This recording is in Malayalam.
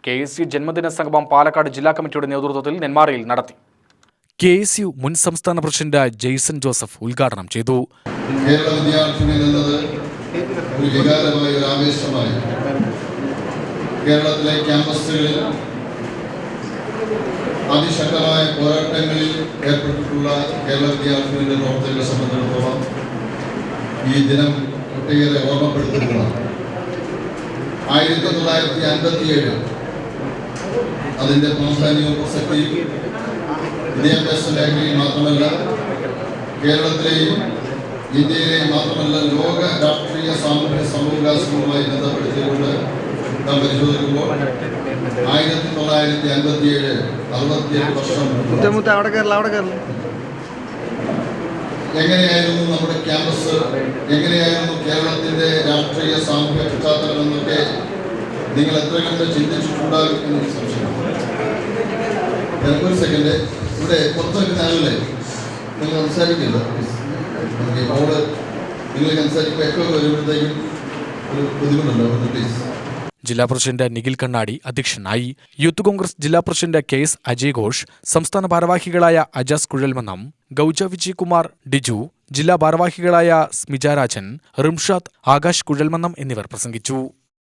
KSU ജന്മദിന സംഗമം പാലക്കാട് ജില്ലാ കമ്മിറ്റിയുടെ നേതൃത്വത്തിൽ നെന്മാറയിൽ നടത്തി. KSU മുൻ സംസ്ഥാന പ്രസിഡന്റ് ജെയ്സൺ ജോസഫ് ഉദ്ഘാടനം ചെയ്തു. കേരള വിദ്യാർത്ഥികൾ എന്നത് ഒരു വികാരമായ ഒരു ആവേശമായി കേരളത്തിലെ ക്യാമ്പസുകളിൽ അതിശക്തമായ പോരാട്ടങ്ങളിൽ ഏർപ്പെട്ടിട്ടുള്ള കേരള വിദ്യാർത്ഥികളുടെ പ്രവർത്തകരെ സംബന്ധിച്ചിടത്തോളം ഈ ദിനം ഒട്ടേറെ ഓർമ്മപ്പെടുത്തുന്നതാണ്. 1957 അതിൻ്റെ പ്രാധാന്യവും പ്രസക്തിയും വിദ്യാഭ്യാസ മേഖലയിൽ മാത്രമല്ല, കേരളത്തിലെയും ഇന്ത്യയിലെയും മാത്രമല്ല, ലോക രാഷ്ട്രീയ സാമൂഹ്യ സമൂഹവുമായി ബന്ധപ്പെടുത്തിക്കൊണ്ട് നാം പരിശോധിക്കുമ്പോൾ 1957 68 വർഷം എങ്ങനെയായിരുന്നു നമ്മുടെ ക്യാമ്പസ്, എങ്ങനെയായിരുന്നു കേരളത്തിൻ്റെ രാഷ്ട്രീയ സാമൂഹ്യ പശ്ചാത്തലം എന്നൊക്കെ നിങ്ങൾ എത്ര കണ്ട് ചിന്തിച്ചിട്ടുണ്ടാകും എന്ന് സംശയമാണ്. ഒരു സെക്കൻഡ്, ഇവിടെ പുറത്തൊക്കെ ഞാനല്ലേ നിങ്ങൾ സംസാരിക്കില്ല. അവിടെ നിങ്ങൾ സംസാരിക്കുമ്പോൾ എക്കോ വരുമ്പോഴത്തേക്കും ഒരു ബുദ്ധിമുട്ടുണ്ടാവും. പ്ലീസ്. ജില്ലാ പ്രസിഡന്റ് നിഖിൽ കണ്ണാടി അധ്യക്ഷനായി. യൂത്ത് കോൺഗ്രസ് ജില്ലാ പ്രസിഡന്റ് KS അജയ് ഘോഷ്, സംസ്ഥാന ഭാരവാഹികളായ അജാസ് കുഴൽമന്നം, ഗൗജ വിജയകുമാർ, ഡിജു, ജില്ലാ ഭാരവാഹികളായ സ്മിജ രാജൻ, റിംഷാദ്, ആകാശ് കുഴൽമന്നം എന്നിവർ പ്രസംഗിച്ചു.